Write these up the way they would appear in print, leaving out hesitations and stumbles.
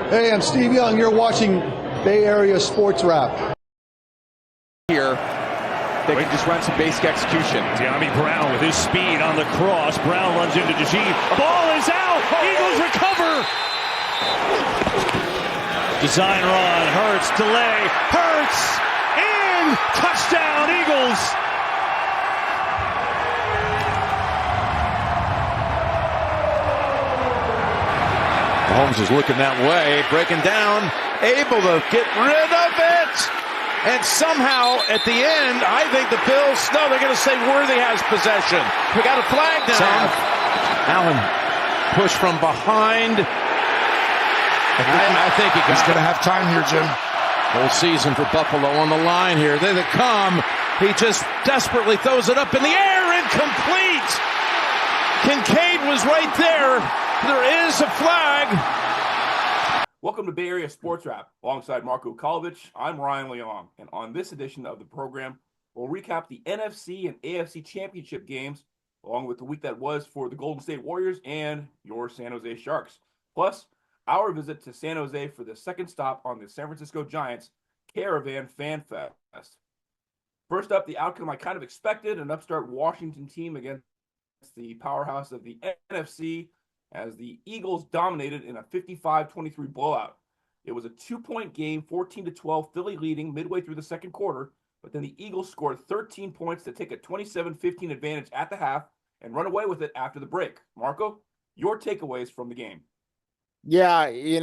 Hey, I'm Steve Young. You're watching Bay Area Sports Wrap. Here, they can just run some basic execution. De'Ami Brown with his speed on the cross. Brown runs into DeJean. Ball is out. Eagles recover. Design run. Hurts. Delay. Hurts. In. Touchdown, Eagles. Holmes is looking that way, breaking down, able to get rid of it. And somehow, at the end, I think the Bills, no, they're going to say Worthy has possession. We got a flag down. Allen push from behind. I think he's going to have time here, Jim. Whole season for Buffalo on the line here. There they come. He just desperately throws it up in the air, incomplete. Kincaid was right there. There is a flag. Welcome to Bay Area Sports Wrap. Alongside Marco Kolovich, I'm Ryan Leong. And on this edition of the program, we'll recap the NFC and AFC Championship games, along with the week that was for the Golden State Warriors and your San Jose Sharks. Plus, our visit to San Jose for the second stop on the San Francisco Giants Caravan Fan Fest. First up, the outcome I kind of expected, an upstart Washington team against the powerhouse of the NFC, as the Eagles dominated in a 55-23 blowout. It was a 2-point game, 14-12, Philly leading midway through the second quarter, but then the Eagles scored 13 points to take a 27-15 advantage at the half and run away with it after the break. Marco, your takeaways from the game. Yeah, you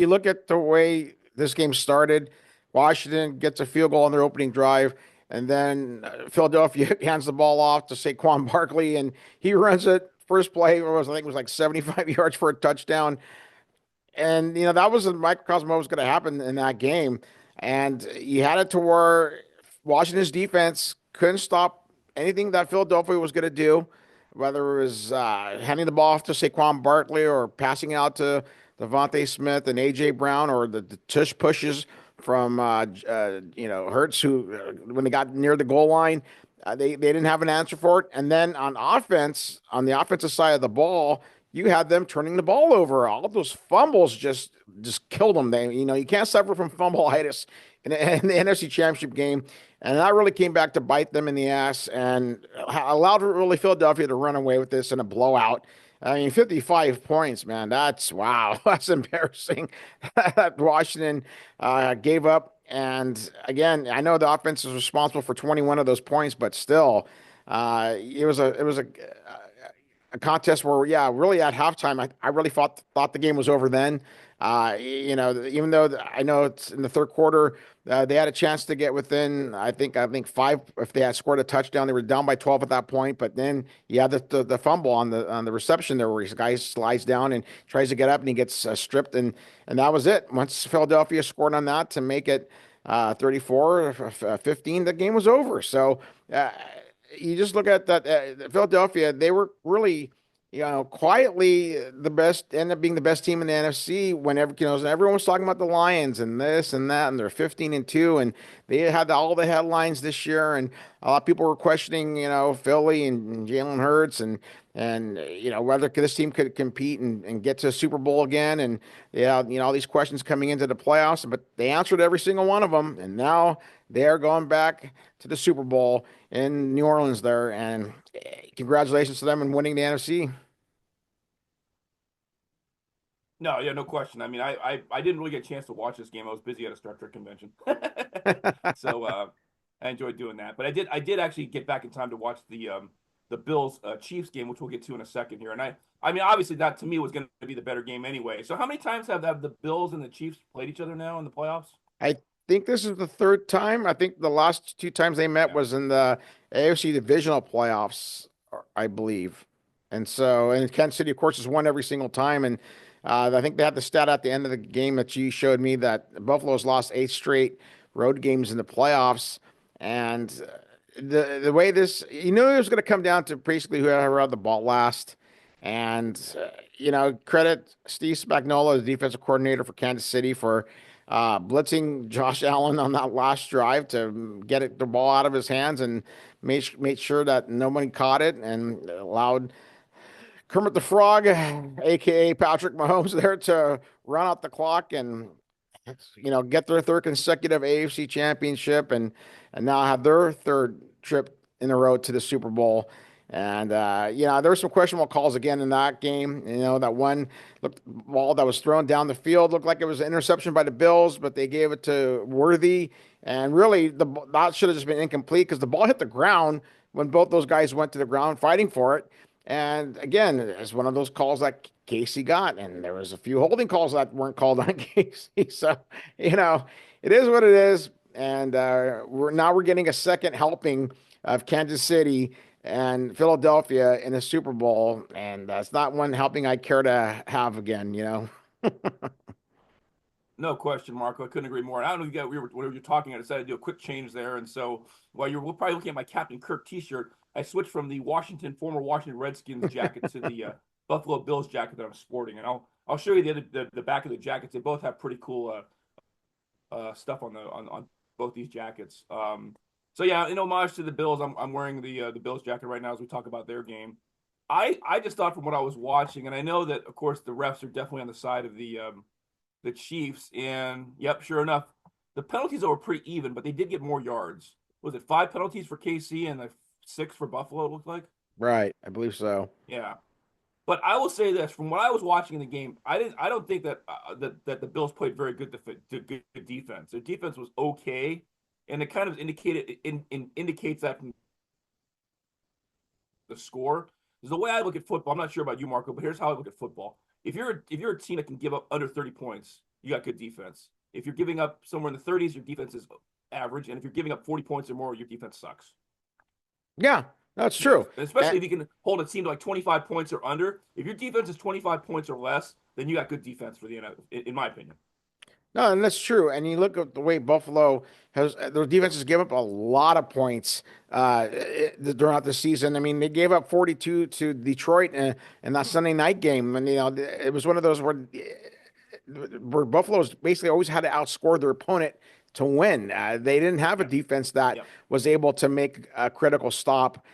look at the way this game started. Washington gets a field goal on their opening drive, and then Philadelphia hands the ball off to Saquon Barkley, and he runs it. First play I think it was like 75 yards for a touchdown. And, that was a microcosm of what was going to happen in that game. And you had it to where Washington's defense couldn't stop anything that Philadelphia was going to do, whether it was handing the ball off to Saquon Barkley or passing out to Devontae Smith and A.J. Brown, or the tush pushes from, Hurts, who, when they got near the goal line, they didn't have an answer for it. And then on offense, on the offensive side of the ball, you had them turning the ball over. All of those fumbles just killed them. You can't suffer from fumbleitis in the NFC Championship game. And that really came back to bite them in the ass and allowed really Philadelphia to run away with this in a blowout. 55 points, man. Wow. That's embarrassing that Washington gave up. And again, I know the offense is responsible for 21 of those points, but still, it was a contest where, really at halftime, I really thought the game was over then. Even though I know it's in the third quarter, they had a chance to get within, I think 5. If they had scored a touchdown, they were down by 12 at that point. But then you had the fumble on the reception there, where his guy slides down and tries to get up, and he gets stripped, and that was it. Once Philadelphia scored on that to make it 34-15, the game was over. So you just look at that Philadelphia, they were really, quietly the best, ended up being the best team in the NFC. Whenever, everyone was talking about the Lions and this and that, and they're 15-2, and they had all the headlines this year, and a lot of people were questioning, Philly and Jalen Hurts and whether this team could compete and get to a Super Bowl again, and all these questions coming into the playoffs, but they answered every single one of them, and now they're going back to the Super Bowl in New Orleans there, and congratulations to them in winning the NFC. No, no question. I mean, I didn't really get a chance to watch this game. I was busy at a Star Trek convention. So I enjoyed doing that. But I did actually get back in time to watch the Bills Chiefs game, which we'll get to in a second here. And I mean, obviously that to me was going to be the better game anyway. So how many times have the Bills and the Chiefs played each other now in the playoffs? I think this is the third time. I think the last 2 times they met was in the AFC divisional playoffs, I believe. And Kansas City, of course, has won every single time. And I think they had the stat at the end of the game that you showed me that Buffalo's lost 8 straight road games in the playoffs. And the way this, it was going to come down to basically whoever had the ball last. And, credit Steve Spagnuolo, the defensive coordinator for Kansas City, for blitzing Josh Allen on that last drive to get the ball out of his hands and made sure that nobody caught it, and allowed Kermit the Frog, aka Patrick Mahomes, there to run out the clock and get their third consecutive AFC championship and now have their third trip in a row to the Super Bowl. And there were some questionable calls again in that game. That one ball that was thrown down the field looked like it was an interception by the Bills, but they gave it to Worthy. And really, that should have just been incomplete because the ball hit the ground when both those guys went to the ground fighting for it. And again, it's one of those calls that Casey got, and there was a few holding calls that weren't called on Casey. So, it is what it is. And we're getting a second helping of Kansas City and Philadelphia in the Super Bowl, and that's not one helping I care to have again. No question, Marco. I couldn't agree more. I don't know if whatever you're talking. I decided to do a quick change there, and so while you're probably looking at my Captain Kirk T-shirt, I switched from the former Washington Redskins jacket to the Buffalo Bills jacket that I'm sporting, and I'll show you the back of the jackets. They both have pretty cool stuff on both these jackets. So yeah, in homage to the Bills, I'm wearing the Bills jacket right now as we talk about their game. I just thought from what I was watching, and I know that of course the refs are definitely on the side of the Chiefs, and yep, sure enough, the penalties were pretty even, but they did get more yards. Was it 5 penalties for KC and 6 for Buffalo? It looked like. Right, I believe so. Yeah, but I will say this: from what I was watching in the game, I don't think that that the Bills played very good defense. Their defense was okay, and it kind of indicates that from the score. Is the way I look at football. I'm not sure about you, Marco, but here's how I look at football. If you're a team that can give up under 30 points, you got good defense. If you're giving up somewhere in the 30s, your defense is average, and if you're giving up 40 points or more, your defense sucks. Yeah, that's true. Especially if you can hold a team to like 25 points or under. If your defense is 25 points or less, then you got good defense for the NFL, in my opinion. No, and that's true. And you look at the way Buffalo has their defense has given up a lot of points throughout the season. I mean, they gave up 42 to Detroit in that Sunday night game, and it was one of those where Buffalo's basically always had to outscore their opponent to win. They didn't have a defense that was able to make a critical stop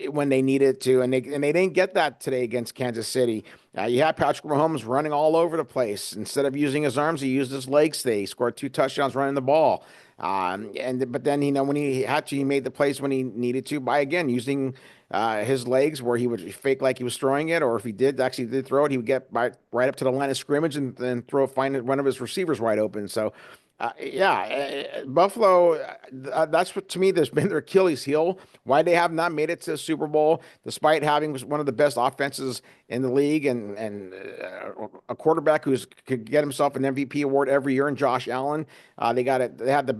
when they needed to, and they didn't get that today against Kansas City. You had Patrick Mahomes running all over the place. Instead of using his arms, he used his legs. He scored 2 touchdowns running the ball. But then when he had to, he made the plays when he needed to by again using his legs, where he would fake like he was throwing it, or if he did throw it, he would get right up to the line of scrimmage and then find one of his receivers wide open. So. Buffalo, that's what to me there's been their Achilles heel. Why they have not made it to the Super Bowl, despite having one of the best offenses in the league and a quarterback who could get himself an MVP award every year in Josh Allen. They had one of the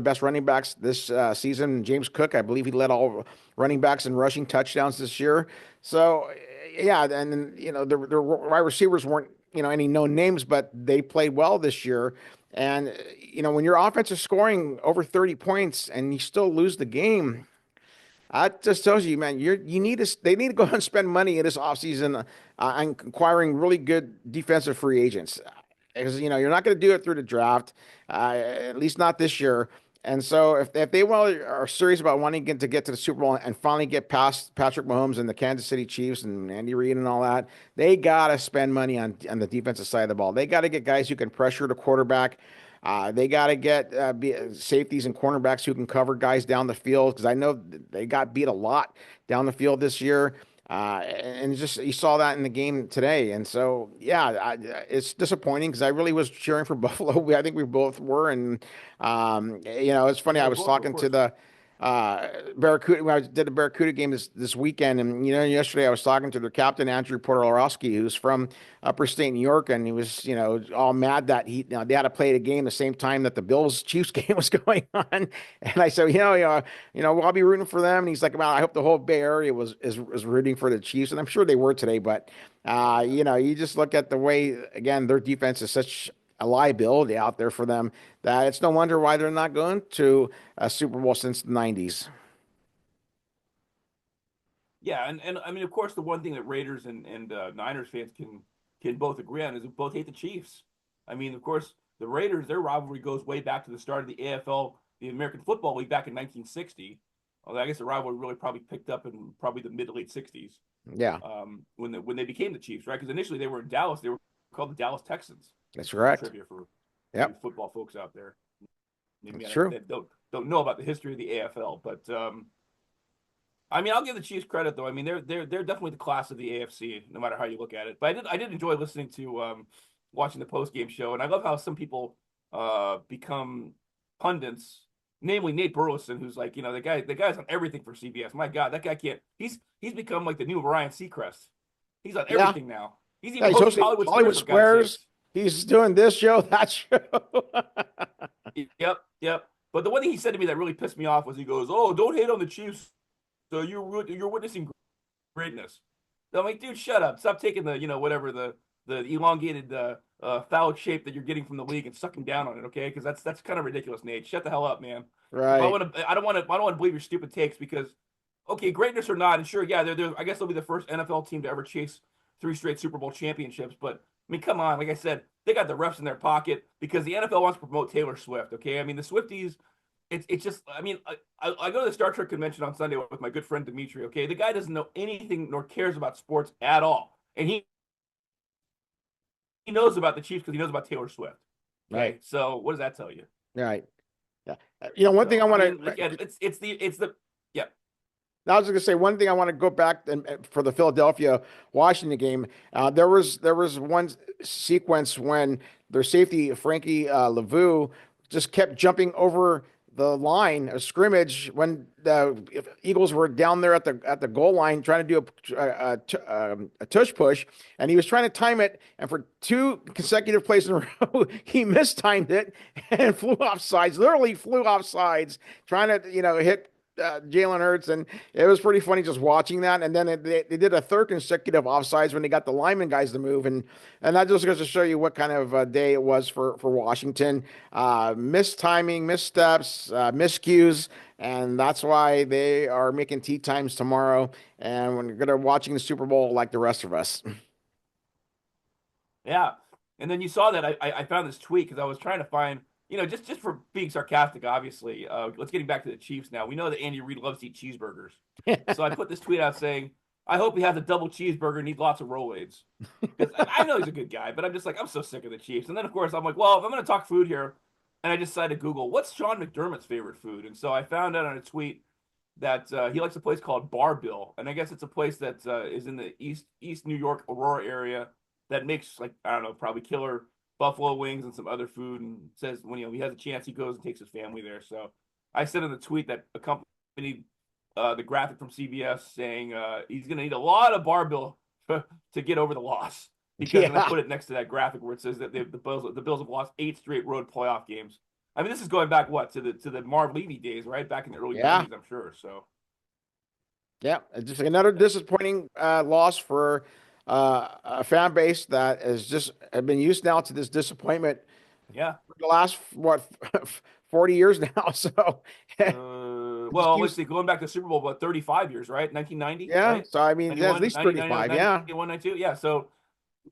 best running backs this season, James Cook. I believe he led all running backs in rushing touchdowns this year. So yeah, and their wide receivers weren't any known names, but they played well this year. And, when your offense is scoring over 30 points and you still lose the game, that just tells you, man, they need to go out and spend money in this offseason on acquiring really good defensive free agents. Because, you're not going to do it through the draft, at least not this year. And so if they are serious about wanting to get to the Super Bowl and finally get past Patrick Mahomes and the Kansas City Chiefs and Andy Reid and all that, they got to spend money on the defensive side of the ball. They got to get guys who can pressure the quarterback. They got to get safeties and cornerbacks who can cover guys down the field, because I know they got beat a lot down the field this year. And just you saw that in the game today. And so, yeah, it's disappointing because I really was cheering for Buffalo. I think we both were. And, it's funny. I was talking to the Barracuda when I did the Barracuda game this weekend. And, yesterday I was talking to their captain, Andrew Portolowski, who's from upper state New York. And he was, all mad that they had to play the game the same time that the Bills Chiefs game was going on. And I said, I'll be rooting for them. And he's like, well, I hope the whole Bay Area is rooting for the Chiefs. And I'm sure they were today. But, you just look at the way, again, their defense is such a liability out there for them that it's no wonder why they're not going to a Super Bowl since the 90s. Yeah, and I mean, of course, the one thing that Raiders and Niners fans can both agree on is they both hate the Chiefs. I mean, of course, the Raiders, their rivalry goes way back to the start of the AFL, the American Football League, back in 1960. Although I guess the rivalry really probably picked up in probably the mid to late 60s. Yeah. When they became the Chiefs, right? Because initially they were in Dallas. They were called the Dallas Texans. That's correct. Trivia for football folks out there. Maybe That's true. That don't know about the history of the AFL, but I mean, I'll give the Chiefs credit though. I mean, they're definitely the class of the AFC, no matter how you look at it. But I did enjoy listening to watching the post game show, and I love how some people become pundits. Namely Nate Burleson, who's like, the guy's on everything for CBS. My God, that guy can't. He's become like the new Ryan Seacrest. He's on everything now. He's even hosting Hollywood Squares. He's doing this show, that show. Yep. But the one thing he said to me that really pissed me off was he goes, "Oh, don't hate on the Chiefs. So you're witnessing greatness." So I'm like, dude, shut up. Stop taking the whatever the elongated phallic shape that you're getting from the league and sucking down on it, okay? Because that's kind of ridiculous, Nate. Shut the hell up, man. Right. I don't want to believe your stupid takes because, okay, greatness or not, and sure, yeah, I guess they'll be the first NFL team to ever chase 3 straight Super Bowl championships. But I mean, come on, like I said, they got the refs in their pocket because the NFL wants to promote Taylor Swift. Okay, I mean the Swifties. It's just, I mean, I go to the Star Trek convention on Sunday with my good friend Dimitri. Okay, the guy doesn't know anything nor cares about sports at all, and he knows about the Chiefs because he knows about Taylor Swift. Okay? Right. So what does that tell you? Right. Yeah. One thing I want to. It's the. Now, I was going to say one thing I want to go back for the Philadelphia Washington game. There was one sequence when their safety Frankie Lavu just kept jumping over the line of scrimmage when the Eagles were down there at the goal line trying to do a tush push, and he was trying to time it, and for 2 consecutive plays in a row, he mistimed it and flew off sides, literally flew off sides, trying to hit Jalen Hurts, and it was pretty funny just watching that. And then they did a 3rd consecutive offsides when they got the lineman guys to move, and that just goes to show you what kind of day it was for Washington. Mistiming, missteps, miscues, and that's why they are making tea times tomorrow, and we're gonna watching the Super Bowl like the rest of us. Yeah, and then you saw that I found this tweet because I was trying to find. Just for being sarcastic, obviously. Let's get back to the Chiefs now. We know that Andy Reid loves to eat cheeseburgers. So I put this tweet out saying, I hope he has a double cheeseburger and eats lots of Rolaids. Because I know he's a good guy, but I'm just like, I'm so sick of the Chiefs. And then, of course, I'm like, well, if I'm going to talk food here, and I just decided to Google, what's Sean McDermott's favorite food? And so I found out on a tweet that he likes a place called Bar Bill. And I guess it's a place that is in the East New York, Aurora area that makes, like, I don't know, probably killer buffalo wings and some other food, and says when he has a chance he goes and takes his family there. So I said in the tweet that accompanied the graphic from CBS saying he's going to need a lot of Bar Bill to get over the loss, because I put it next to that graphic where it says that the Bills have lost 8 straight road playoff games. I mean, this is going back to the Marv Levy days, right? Back in the early 90s, I'm sure. So yeah, just another disappointing loss for a fan base that has just been used now to this disappointment. Yeah, for the last 40 years now. So, let's see, going back to the Super Bowl, about 35 years, right? 1990. Yeah, right? so I mean, at least 35. Yeah, 91, 92. Yeah. So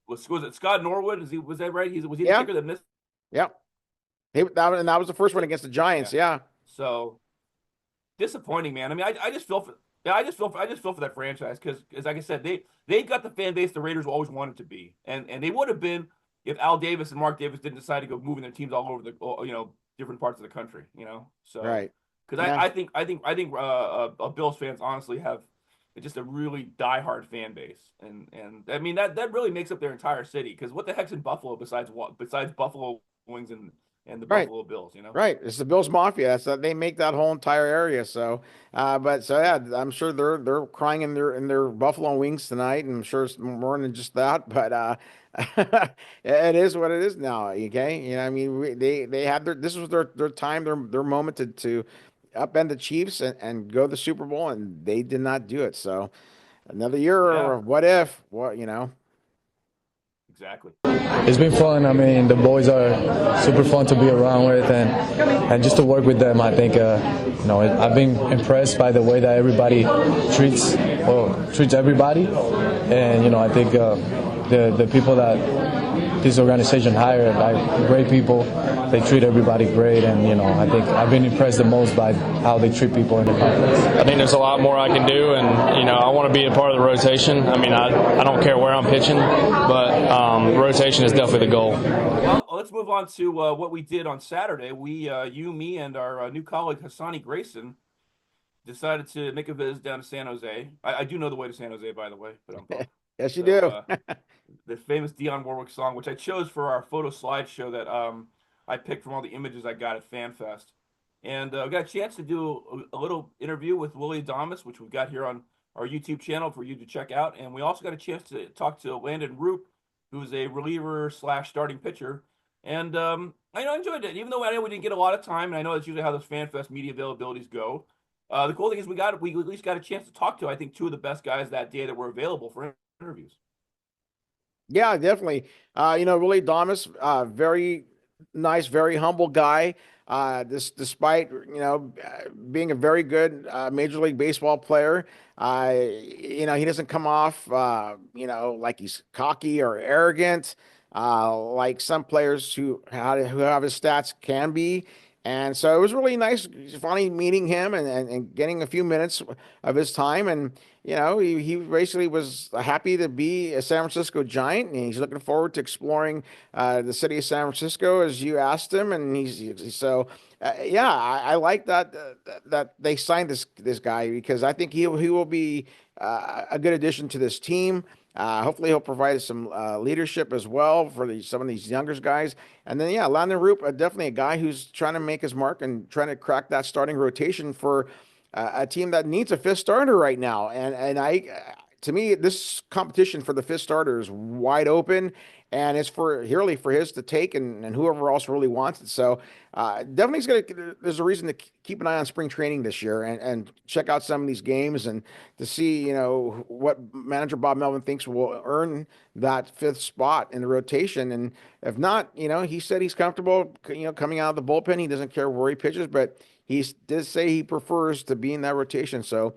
was it Scott Norwood? Was that right? Was he the kicker that missed? Yeah. That was the first one against the Giants. Yeah. So disappointing, man. I mean, I just feel for. Yeah, I just feel for that franchise because, like I said, they got the fan base the Raiders always wanted to be, and they would have been if Al Davis and Mark Davis didn't decide to go moving their teams all over the different parts of the country. So right. Because I think Bills fans honestly have just a really diehard fan base, and I mean that really makes up their entire city. Because what the heck's in Buffalo besides Buffalo wings and the Buffalo Bills, Right. It's the Bills Mafia. So they make that whole entire area. So, I'm sure they're crying in their Buffalo wings tonight, and I'm sure it's more than just that. But it is what it is now. Okay, I mean, they had this was their time, their moment to upend the Chiefs and go to the Super Bowl, and they did not do it. So, another year of what if, Exactly. It's been fun. I mean, the boys are super fun to be around with, and just to work with them. I think I've been impressed by the way that everybody treats everybody, and I think the people that this organization hired like great people. They treat everybody great, and I think I've been impressed the most by how they treat people in the conference. I think there's a lot more I can do, and I want to be a part of the rotation. I mean, I don't care where I'm pitching, but rotation is definitely the goal. Well, let's move on to what we did on Saturday. We, you, me, and our new colleague Hassani Grayson decided to make a visit down to San Jose. I do know the way to San Jose, by the way, but I'm pumped. Yes, you do. The famous Dionne Warwick song, which I chose for our photo slideshow that I picked from all the images I got at FanFest. And I got a chance to do a little interview with Willie Adames, which we've got here on our YouTube channel for you to check out. And we also got a chance to talk to Landon Roop, who's a reliever / starting pitcher. And I enjoyed it, even though I know we didn't get a lot of time. And I know that's usually how those FanFest media availabilities go. The cool thing is we at least got a chance to talk to, I think, two of the best guys that day that were available for interviews. Yeah, definitely. Willie Adames, very nice, very humble guy. Despite being a very good Major League Baseball player, he doesn't come off like he's cocky or arrogant, like some players who have his stats can be. And so it was really nice finally meeting him and getting a few minutes of his time. And, he basically was happy to be a San Francisco Giant, and he's looking forward to exploring the city of San Francisco, as you asked him. And I like that they signed this guy, because I think he will be a good addition to this team. Hopefully he'll provide some leadership as well for some of these younger guys. And then, Landon Roop, definitely a guy who's trying to make his mark and trying to crack that starting rotation for a team that needs a fifth starter right now. To me, this competition for the fifth starter is wide open, and it's really for his to take, and whoever else really wants it. So definitely there's a reason to keep an eye on spring training this year and check out some of these games and to see, what manager Bob Melvin thinks will earn that fifth spot in the rotation. And if not, he said he's comfortable, coming out of the bullpen. He doesn't care where he pitches, but he did say he prefers to be in that rotation. So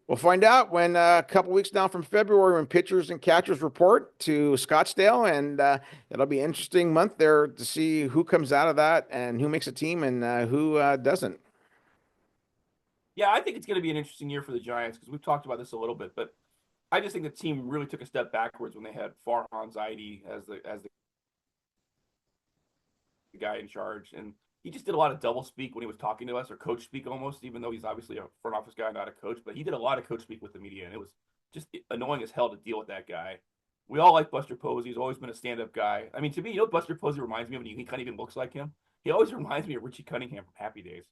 we'll find out when a couple weeks down from February, when pitchers and catchers report to Scottsdale, and it'll be an interesting month there to see who comes out of that and who makes a team and who doesn't. Yeah, I think it's going to be an interesting year for the Giants, because we've talked about this a little bit, but I just think the team really took a step backwards when they had Farhan Zaidi as the guy in charge, and he just did a lot of double speak when he was talking to us, or coach speak almost, even though he's obviously a front office guy, not a coach. But he did a lot of coach speak with the media, and it was just annoying as hell to deal with that guy. We all like Buster Posey. He's always been a stand-up guy. I mean, to me, Buster Posey reminds me of, and he kind of even looks like him. He always reminds me of Richie Cunningham from Happy Days.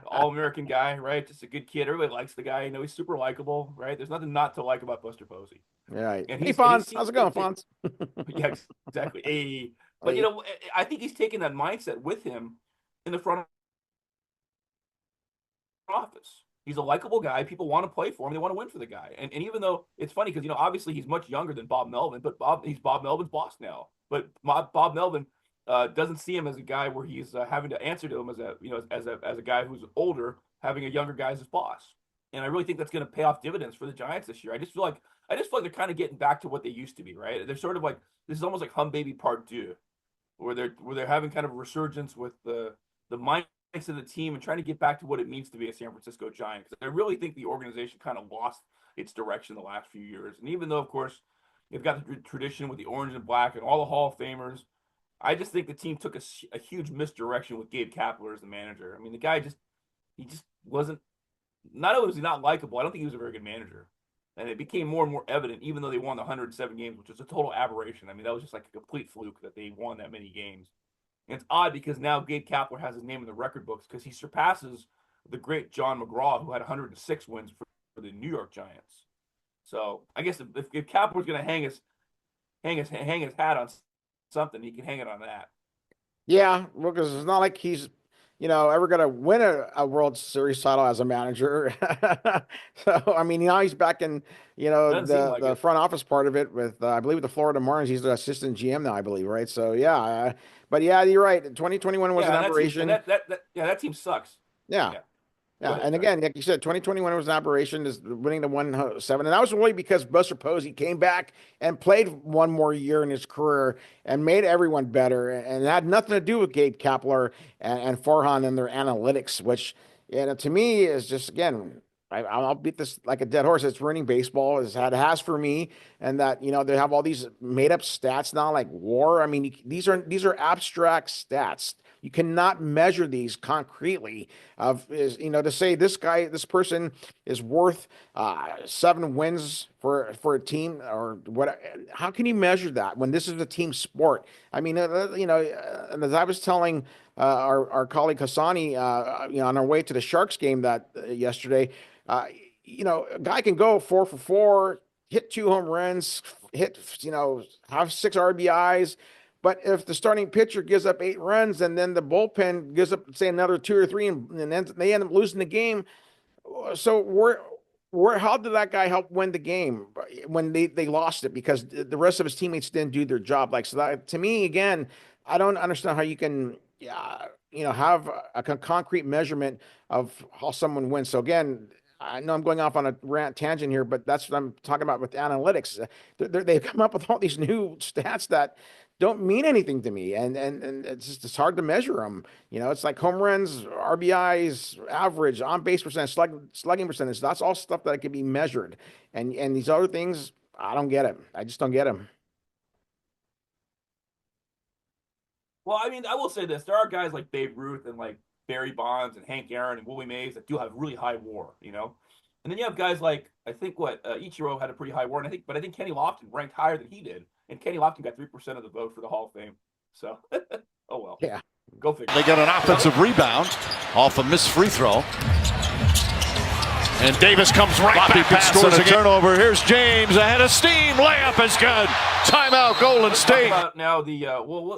All-American guy, right? Just a good kid. Everybody likes the guy. He's super likable, right? There's nothing not to like about Buster Posey. Right. And hey, Fonz. How's it going, Fonz? Yeah, exactly. Hey. But, I think he's taking that mindset with him in the front office. He's a likable guy. People want to play for him. They want to win for the guy. And even though it's funny, because, obviously he's much younger than Bob Melvin, but he's Bob Melvin's boss now. But Bob Melvin doesn't see him as a guy where he's having to answer to him as a guy who's older, having a younger guy as his boss. And I really think that's going to pay off dividends for the Giants this year. I just feel like they're kind of getting back to what they used to be, right? They're sort of like, this is almost like Hum Baby Part 2. Where they're having kind of a resurgence with the mindset of the team and trying to get back to what it means to be a San Francisco Giant. Because I really think the organization kind of lost its direction the last few years. And even though, of course, they've got the tradition with the orange and black and all the Hall of Famers, I just think the team took a huge misdirection with Gabe Kapler as the manager. I mean, the guy he just wasn't, not only was he not likable, I don't think he was a very good manager. And it became more and more evident, even though they won the 107 games, which was a total aberration. I mean, that was just like a complete fluke that they won that many games. And it's odd because now Gabe Kapler has his name in the record books because he surpasses the great John McGraw, who had 106 wins for the New York Giants. So I guess if Kapler's going to hang his hat on something, he can hang it on that. Yeah, well, because it's not like he's ever going to win a World Series title as a manager. So, I mean, now he's back in, the front office part of it with, I believe, the Florida Marlins. He's the assistant GM now, I believe, right? So, yeah. But, yeah, you're right. 2021 was an aberration. That team sucks. Yeah. Yeah, and again, like you said, 2021 was an aberration, is winning the 1-7, and that was really because Buster Posey came back and played one more year in his career and made everyone better, and it had nothing to do with Gabe Kapler and Farhan and their analytics, which, to me is just, again, I'll beat this like a dead horse. It's ruining baseball, as it has for me, and that they have all these made up stats now, like WAR. I mean, these are abstract stats. You cannot measure these concretely. To say this person is worth 7 wins for a team or what? How can you measure that when this is a team sport? I mean, as I was telling our colleague Hassani, on our way to the Sharks game yesterday, a guy can go 4 for 4, hit 2 home runs, have 6 RBIs. But if the starting pitcher gives up 8 runs and then the bullpen gives up, say, another 2 or 3, and then they end up losing the game, so how did that guy help win the game when they lost it because the rest of his teammates didn't do their job? Like, so that, to me, again, I don't understand how you can, have a concrete measurement of how someone wins. So again, I know I'm going off on a rant tangent here, but that's what I'm talking about with analytics. They've come up with all these new stats that don't mean anything to me, and it's hard to measure them. It's like home runs, RBIs, average, on base percentage, slugging percentage. That's all stuff that can be measured, and these other things, I don't get it. I just don't get them. Well, I mean, I will say this: there are guys like Babe Ruth and like Barry Bonds and Hank Aaron and Willie Mays that do have really high WAR, And then you have guys like, I think Ichiro had a pretty high WAR, and I think Kenny Lofton ranked higher than he did. And Kenny Lofton got 3% of the vote for the Hall of Fame. So, oh well. Yeah. Go figure. They get an offensive rebound off a missed free throw. And Davis comes right back and scores a turnover. Here's James ahead of steam. Layup is good. Timeout, Golden State. Talk about now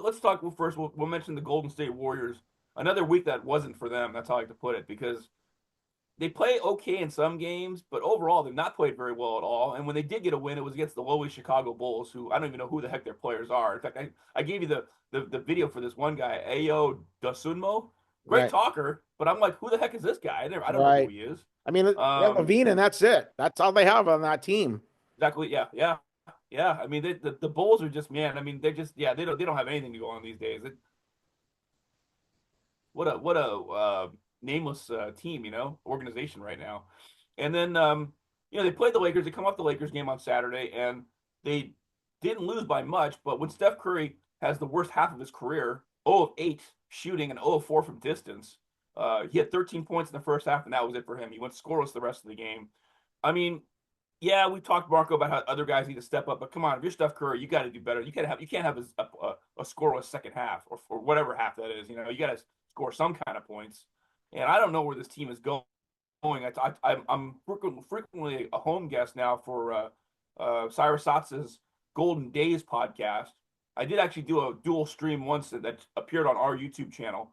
let's talk first. We'll mention the Golden State Warriors. Another week that wasn't for them. That's how I like to put it, because they play okay in some games, but overall they've not played very well at all. And when they did get a win, it was against the lowly Chicago Bulls, who I don't even know who the heck their players are. In fact, I gave you the video for this one guy, Ayo Dosunmo. Great talker, but I'm like, who the heck is this guy? I don't know who he is. I mean, Levine, and that's it. That's all they have on that team. Exactly. Yeah. I mean, the Bulls are just, man. I mean, they're just, they don't have anything to go on these days. What a nameless team, organization right now. And then, they played the Lakers. They come off the Lakers game on Saturday, and they didn't lose by much. But when Steph Curry has the worst half of his career, 0 of 8 shooting and 0 of 4 from distance, he had 13 points in the first half, and that was it for him. He went scoreless the rest of the game. I mean, yeah, we talked, Marco, about how other guys need to step up, but come on, if you're Steph Curry, you got to do better. You can't have a scoreless second half or whatever half that is. You got to score some kind of points. And I don't know where this team is going. I'm frequently a home guest now for Cyrus Satz's Golden Days podcast. I did actually do a dual stream once that appeared on our YouTube channel.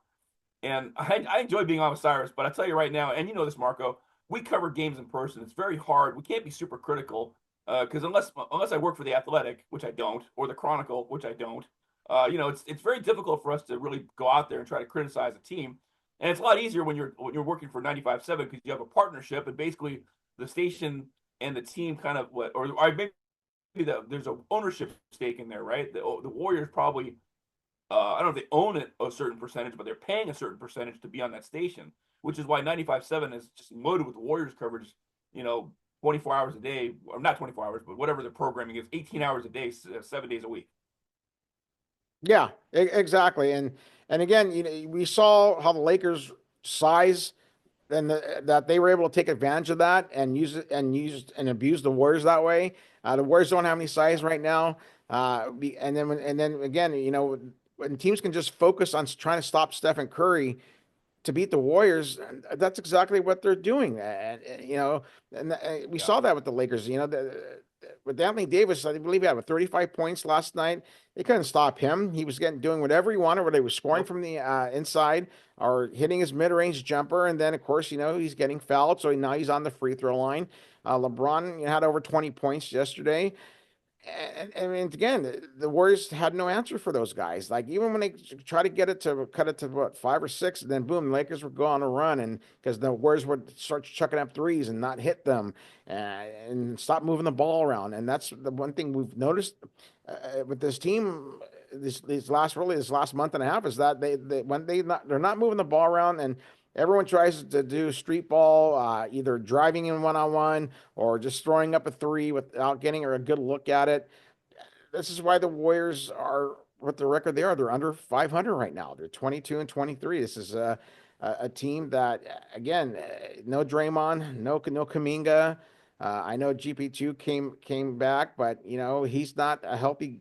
And I enjoy being on with Cyrus, but I tell you right now, and you know this, Marco, we cover games in person. It's very hard. We can't be super critical because unless I work for The Athletic, which I don't, or The Chronicle, which I don't, it's very difficult for us to really go out there and try to criticize a team. And it's a lot easier when you're working for 95.7 because you have a partnership, and basically the station and the team kind of maybe there's an ownership stake in there, right? The Warriors probably, I don't know if they own it a certain percentage, but they're paying a certain percentage to be on that station, which is why 95.7 is just loaded with Warriors coverage, 24 hours a day, or not 24 hours, but whatever the programming is, 18 hours a day, 7 days a week. Yeah, exactly. And again, we saw how the Lakers' size and that they were able to take advantage of that and use it and abuse the Warriors that way. The Warriors don't have any size right now. And then again, when teams can just focus on trying to stop Stephen Curry to beat the Warriors, that's exactly what they're doing. And we saw that with the Lakers. With Anthony Davis, I believe he had 35 points last night. They couldn't stop him. He was doing whatever he wanted, whether he was scoring from the inside or hitting his mid-range jumper. And then, of course, he's getting fouled, so now he's on the free throw line. LeBron had over 20 points yesterday. And I mean, again, the Warriors had no answer for those guys. Like even when they try to cut it to what 5 or 6, and then boom, the Lakers would go on a run, and because the Warriors would start chucking up threes and not hit them, and stop moving the ball around. And that's the one thing we've noticed with this team this last month and a half is that they're not moving the ball around, and everyone tries to do street ball, either driving in one-on-one or just throwing up a three without getting a good look at it. This is why the Warriors are what the record they are. They're under 500 right now. They're 22-23. This is a team that, again, no Draymond, no Kuminga. I know GP2 came back, but he's not a healthy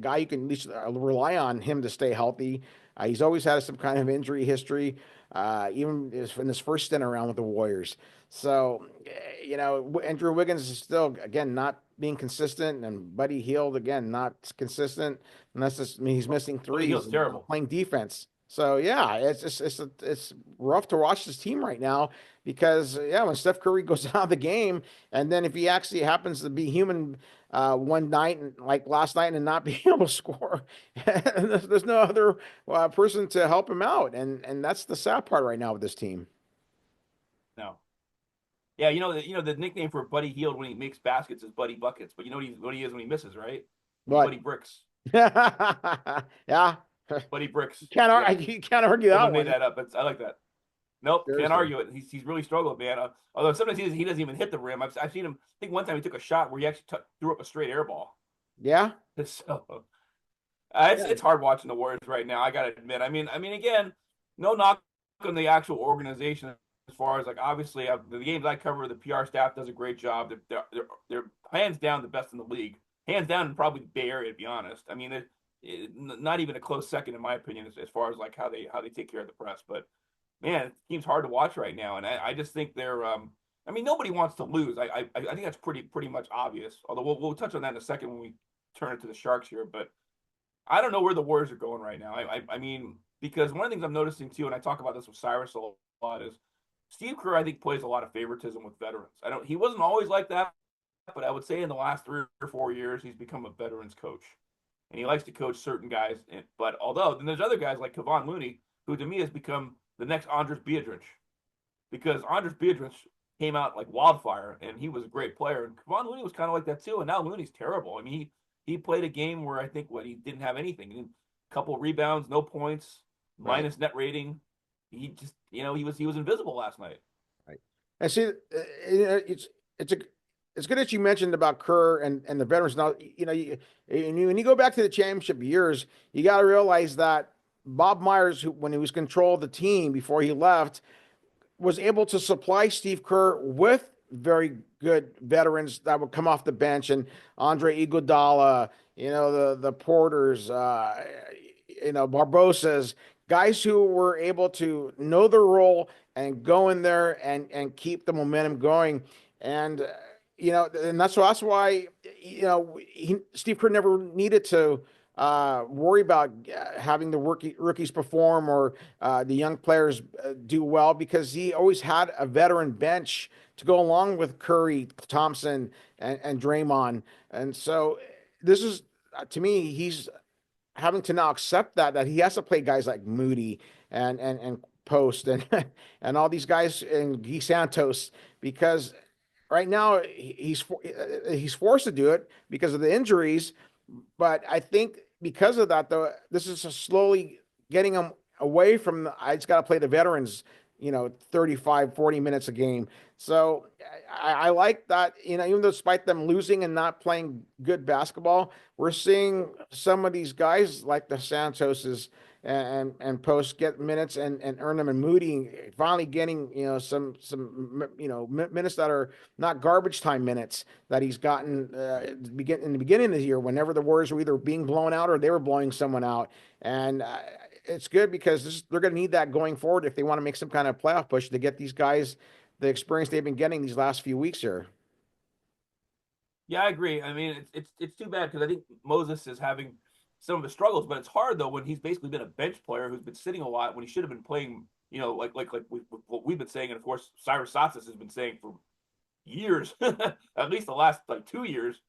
guy. You can at least rely on him to stay healthy. He's always had some kind of injury history, even in his first stint around with the Warriors. So, Andrew Wiggins is still, again, not being consistent, and Buddy Hield, again, not consistent, unless he's missing threes. Hield's terrible. Playing defense. So, yeah, it's rough to watch this team right now because, when Steph Curry goes out of the game, and then if he actually happens to be human one night, like last night, and not be able to score, there's no other person to help him out, and that's the sad part right now with this team. No. Yeah, the nickname for Buddy Hield when he makes baskets is Buddy Buckets, but you know what he is when he misses, right? What? Buddy Bricks. Yeah. Buddy Bricks. You can't argue that one. Made that up. I like that. Nope, seriously. Can't argue it. He's really struggled, man. Although sometimes he doesn't even hit the rim. I've seen him. I think one time he took a shot where he actually threw up a straight air ball. Yeah. So it's hard watching the Warriors right now. I gotta admit. I mean, again, no knock on the actual organization as far as like obviously the games I cover, the PR staff does a great job. They're hands down the best in the league, hands down in probably the Bay Area, to be honest. I mean, not even a close second in my opinion as far as like how they take care of the press. But man, the team's hard to watch right now, and I just think they're. I mean, nobody wants to lose. I think that's pretty much obvious. Although we'll touch on that in a second when we turn it to the Sharks here. But I don't know where the Warriors are going right now. I mean, because one of the things I'm noticing too, and I talk about this with Cyrus a lot, is Steve Kerr, I think, plays a lot of favoritism with veterans. He wasn't always like that, but I would say in the last 3 or 4 years, he's become a veterans coach. And he likes to coach certain guys. But then there's other guys like Kevon Looney, who to me has become the next Andres Biedrins. Because Andres Biedrins came out like wildfire, and he was a great player. And Kevon Looney was kind of like that too, and now Looney's terrible. I mean, he played a game where I think he didn't have anything. A couple of rebounds, no points, minus net rating. He just, he was invisible last night. Right. And see, it's good that you mentioned about Kerr and the veterans. Now, when you go back to the championship years, you got to realize that Bob Myers, when he was control of the team before he left, was able to supply Steve Kerr with very good veterans that would come off the bench, and Andre Iguodala, the Porters, Barbosas, guys who were able to know their role and go in there and keep the momentum going. And, and that's why, Steve Kerr never needed to worry about having the rookies perform or the young players do well, because he always had a veteran bench to go along with Curry, Thompson, and Draymond. And so this is, to me, he's having to now accept that he has to play guys like Moody and Post and all these guys, and Guy Santos, because right now he's forced to do it because of the injuries. But I think because of that, though, this is slowly getting him away from I just got to play the veterans, 35, 40 minutes a game. So I like that, even despite them losing and not playing good basketball, we're seeing some of these guys like the Santoses and Post get minutes and earn them, and Moody finally getting, some minutes that are not garbage time minutes that he's gotten in the beginning of the year, whenever the Warriors were either being blown out or they were blowing someone out. And it's good because they're going to need that going forward if they want to make some kind of playoff push, to get these guys the experience they've been getting these last few weeks here. Yeah, I agree. I mean, it's too bad because I think Moses is having some of the struggles, but it's hard though when he's basically been a bench player who's been sitting a lot when he should have been playing. Like what we've been saying, and of course Cyrus Satsas has been saying for years, at least the last 2 years,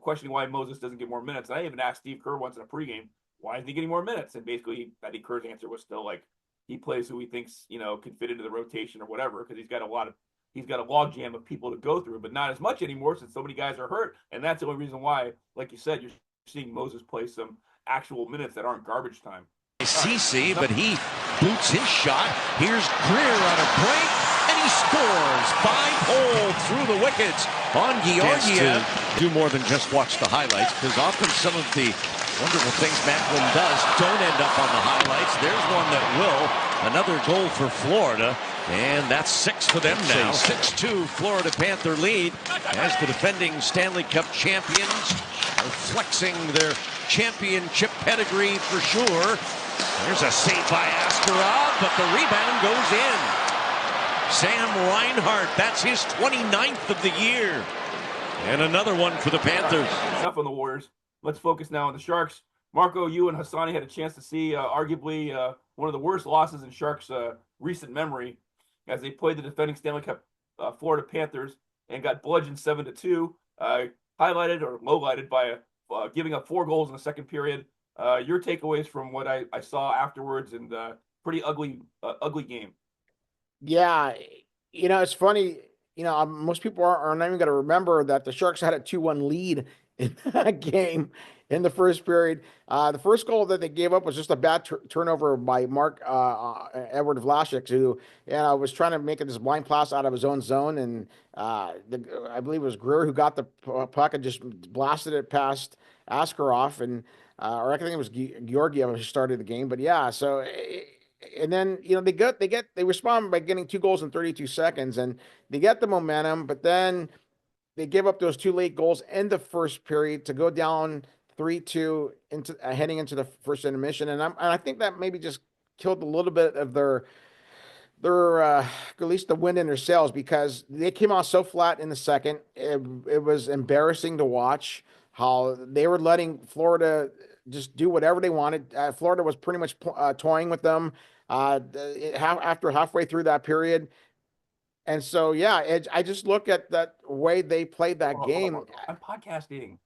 questioning why Moses doesn't get more minutes. And I even asked Steve Kerr once in a pregame, why isn't he getting more minutes? And basically, I think Kerr's answer was still like, he plays who he thinks, can fit into the rotation or whatever, because he's got a log jam of people to go through, but not as much anymore since so many guys are hurt. And that's the only reason why, like you said, you're seeing Moses play some actual minutes that aren't garbage time. CC, but he boots his shot. Here's Greer on a break, and he scores. 5-hole through the wickets on Georgiev. Do more than just watch the highlights, because often some of the wonderful things Macklin does don't end up on the highlights. There's one that will. Another goal for Florida, and that's 6 for them now. 6-2 Florida Panther lead as the defending Stanley Cup champions are flexing their championship pedigree for sure. There's a save by Askarov, but the rebound goes in. Sam Reinhart, that's his 29th of the year. And another one for the Panthers. Enough on the Warriors. Let's focus now on the Sharks. Marco, you and Hassani had a chance to see arguably one of the worst losses in Sharks' recent memory as they played the defending Stanley Cup Florida Panthers and got bludgeoned 7-2, highlighted or lowlighted by giving up 4 goals in the second period. Your takeaways from what I saw afterwards, and pretty ugly game. Yeah, it's funny. Most people are not even going to remember that the Sharks had a 2-1 lead in that game in the first period. The first goal that they gave up was just a bad turnover by Mark Edward Vlasic, who was trying to make this blind pass out of his own zone, and I believe it was Greer who got the puck and just blasted it past Askarov, and or I think it was Georgiev who started the game. But yeah, so. And then, they respond by getting 2 goals in 32 seconds, and they get the momentum, but then they give up those 2 late goals in the first period to go down 3-2 into heading into the first intermission. And I think that maybe just killed a little bit of their at least the wind in their sails, because they came out so flat in the second. It was embarrassing to watch how they were letting Florida just do whatever they wanted. Florida was pretty much toying with them after halfway through that period. And so, yeah, I just look at that way they played that game. I'm podcasting.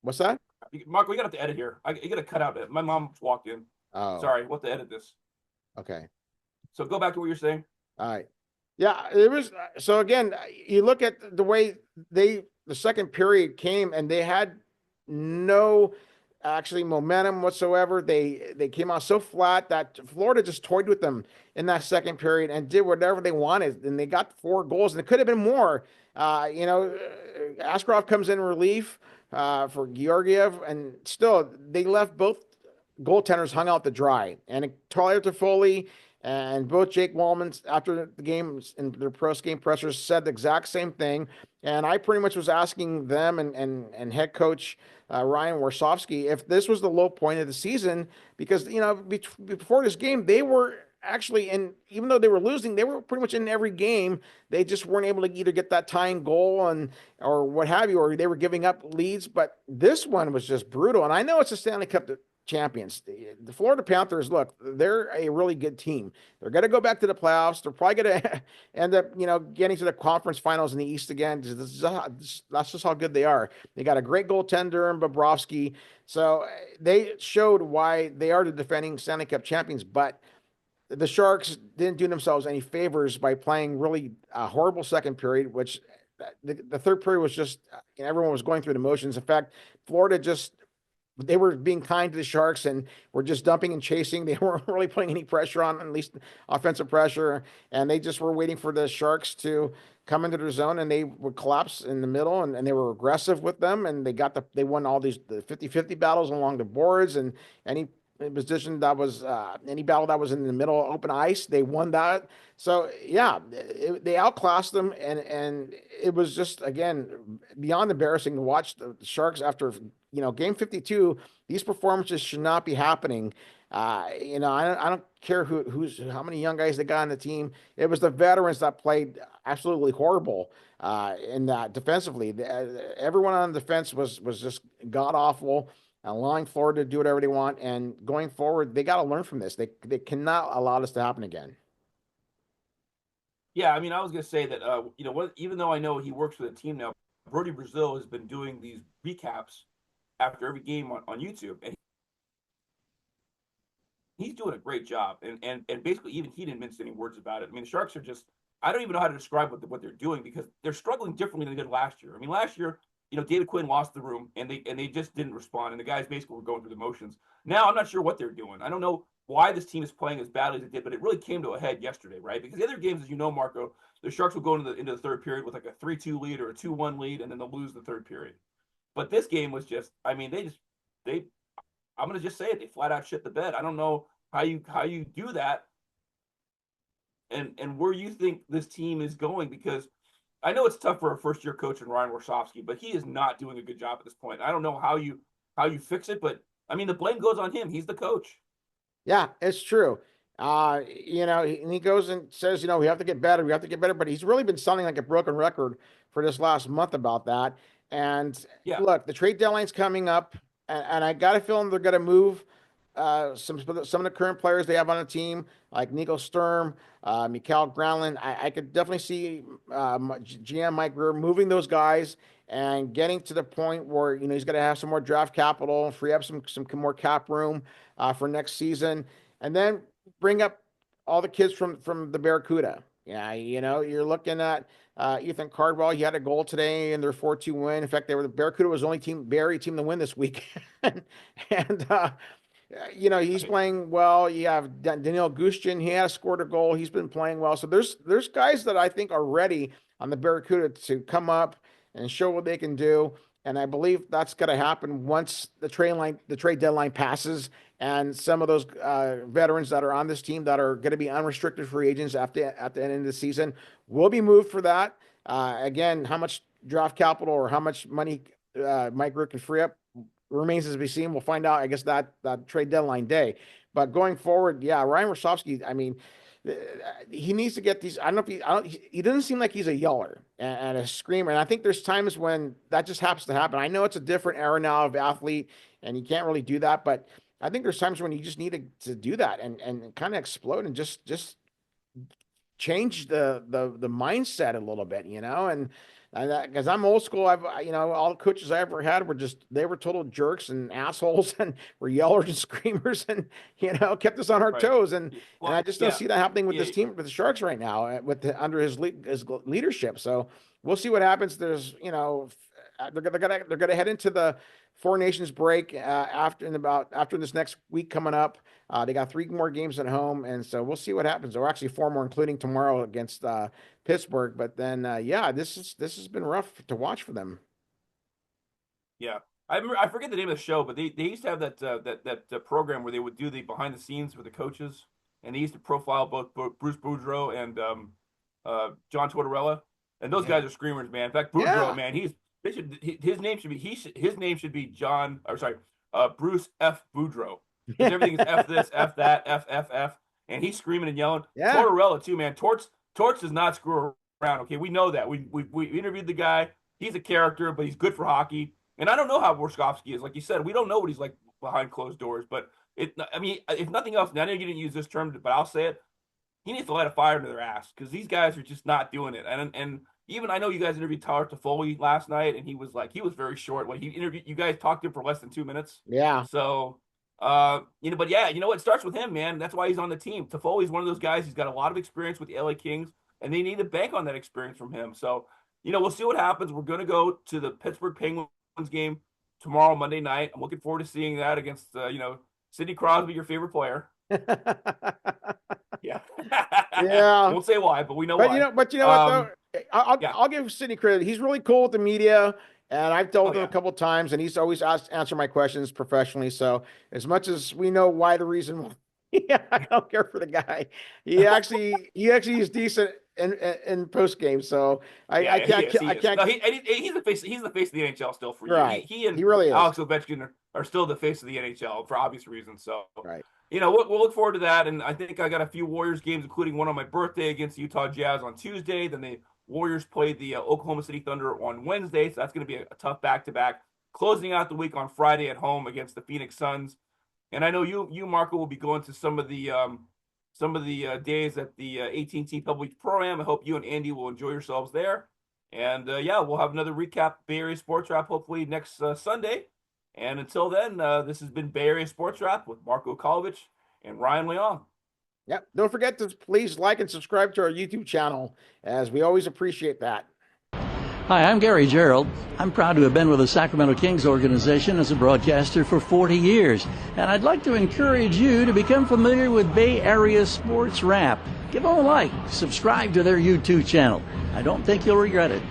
What's that? Marco, you got to have to edit here. You got to cut out it. My mom walked in. Oh. Sorry, we'll have to edit this. Okay. So go back to what you're saying. All right. Yeah, it was. So again, you look at the way the second period came, and they had no actually momentum whatsoever. They came out so flat that Florida just toyed with them in that second period and did whatever they wanted, and they got 4 goals, and it could have been more. Askarov comes in relief for Georgiev, and still they left both goaltenders hung out to dry. And Tyler Toffoli and both Jake Wallman, after the game in their post-game pressers, said the exact same thing. And I pretty much was asking them and head coach Ryan Warsofsky if this was the low point of the season, because, before this game, they were actually in, even though they were losing, they were pretty much in every game. They just weren't able to either get that tying goal or what have you, or they were giving up leads. But this one was just brutal. And I know it's a Stanley Cup champions. The Florida Panthers, look, they're a really good team. They're going to go back to the playoffs. They're probably going to end up, getting to the conference finals in the East again. That's just how good they are. They got a great goaltender in Bobrovsky. So they showed why they are the defending Stanley Cup champions. But the Sharks didn't do themselves any favors by playing really a horrible second period, which the third period was just, everyone was going through the motions. In fact, Florida they were being kind to the Sharks and were just dumping and chasing. They weren't really putting any pressure on, at least offensive pressure. And they just were waiting for the Sharks to come into their zone, and they would collapse in the middle, and they were aggressive with them. And they won all the 50-50 battles along the boards, and any position that was any battle that was in the middle of open ice, they won that. So yeah, they outclassed them, and it was just, again, beyond embarrassing to watch the Sharks after game 52. These performances should not be happening. I don't care how many young guys they got on the team. It was the veterans that played absolutely horrible in that defensively. Everyone on the defense was just god awful, allowing Florida to do whatever they want. And going forward, they got to learn from this. They cannot allow this to happen again. Yeah, I mean, I was going to say that, even though I know he works with a team now, Brody Brazil has been doing these recaps after every game on YouTube, and he's doing a great job. And basically, even he didn't mince any words about it. I mean, the Sharks are just, I don't even know how to describe what they're doing, because they're struggling differently than they did last year. I mean, last year, David Quinn lost the room, and they just didn't respond, and the guys basically were going through the motions. Now, I'm not sure what they're doing. I don't know why this team is playing as badly as it did, but it really came to a head yesterday, right? Because the other games, as you know, Marco, the Sharks will go into the third period with like a 3-2 lead or a 2-1 lead, and then they'll lose the third period. But this game was just, I mean, I'm going to just say it, they flat out shit the bed. I don't know how you do that, and where you think this team is going, because I know it's tough for a first year coach in Ryan Warsofsky, but he is not doing a good job at this point. I don't know how you fix it, but I mean, the blame goes on him. He's the coach. Yeah, it's true. And he goes and says, we have to get better. We have to get better. But he's really been sounding like a broken record for this last month about that. And look, the trade deadline's coming up, and I got a feeling they're going to move some of the current players they have on the team, like Nico Sturm, Mikael Granlund. I could definitely see GM Mike Grier moving those guys and getting to the point where he's going to have some more draft capital and free up some more cap room for next season, and then bring up all the kids from the Barracuda. Yeah, you're looking at Ethan Cardwell. He had a goal today in their 4-2 win. In fact, the Barracuda was the only Barry team to win this week, and he's playing well. You have Daniel Gushchin. He has scored a goal. He's been playing well. So there's guys that I think are ready on the Barracuda to come up and show what they can do. And I believe that's going to happen once the trade deadline passes, and some of those veterans that are on this team that are going to be unrestricted free agents at the end of the season will be moved for that. Again, how much draft capital or how much money Mike Grier can free up remains to be seen. We'll find out, I guess, that trade deadline day. But going forward, Ryan Warsofsky, I mean, he needs to get these. I don't know if he doesn't seem like he's a yeller and a screamer. And I think there's times when that just happens to happen. I know it's a different era now of athlete, and you can't really do that. But I think there's times when you just need to do that and kind of explode and just change the mindset a little bit, and because I'm old school, all the coaches I ever had they were total jerks and assholes and were yellers and screamers and, kept us on our toes. And I just don't see that happening with this team, with the Sharks right now, under his leadership. So we'll see what happens. There's, they're gonna head into the Four Nations break after this next week coming up. They got 3 more games at home, and so we'll see what happens. Or actually 4 more, including tomorrow against Pittsburgh. But then, this has been rough to watch for them. Yeah, I forget the name of the show, but they used to have that program where they would do the behind the scenes for the coaches, and they used to profile both Bruce Boudreau and John Tortorella, and those guys are screamers, man. In fact, Boudreau, man, his name should be Bruce F. Boudreau. Because everything is F this, F that, F, and he's screaming and yelling. Yeah. Tortorella too, man. Torch does not screw around. Okay, we know that. We interviewed the guy. He's a character, but he's good for hockey. And I don't know how Warsofsky is. Like you said, we don't know what he's like behind closed doors. But if nothing else, I know you didn't use this term, but I'll say it. He needs to light a fire into their ass, because these guys are just not doing it. And even I know you guys interviewed Tyler Toffoli last night, and he was very short. You guys talked to him for less than 2 minutes. Yeah. So. But it starts with him, man. That's why he's on the team. Toffoli's one of those guys. He's got a lot of experience with the LA Kings, and they need to bank on that experience from him. So, we'll see what happens. We're going to go to the Pittsburgh Penguins game tomorrow, Monday night. I'm looking forward to seeing that against, Sidney Crosby, your favorite player. Yeah. Yeah. Won't say why, but we know why. What though? I'll give Sidney credit. He's really cool with the media. And I've dealt with him a couple of times, and he's always answered my questions professionally. So as much as we know why the reason, I don't care for the guy. He actually is decent in post game. So I can't. No, he's the face. He's the face of the NHL still for you. Right. He really is. Alex Ovechkin are still the face of the NHL for obvious reasons. So right. We'll look forward to that. And I think I got a few Warriors games, including one on my birthday against the Utah Jazz on Tuesday. Then the Warriors played the Oklahoma City Thunder on Wednesday, so that's going to be a tough back-to-back. Closing out the week on Friday at home against the Phoenix Suns, and I know you Marco, will be going to some of the days at the AT&T Pebble Beach Pro-Am. I hope you and Andy will enjoy yourselves there. And yeah, we'll have another recap Bay Area Sports Wrap hopefully next Sunday. And until then, this has been Bay Area Sports Wrap with Marco Kolovich and Ryan Leong. Yep. Don't forget to please like and subscribe to our YouTube channel, as we always appreciate that. Hi, I'm Gary Gerald. I'm proud to have been with the Sacramento Kings organization as a broadcaster for 40 years. And I'd like to encourage you to become familiar with Bay Area Sports Wrap. Give them a like, subscribe to their YouTube channel. I don't think you'll regret it.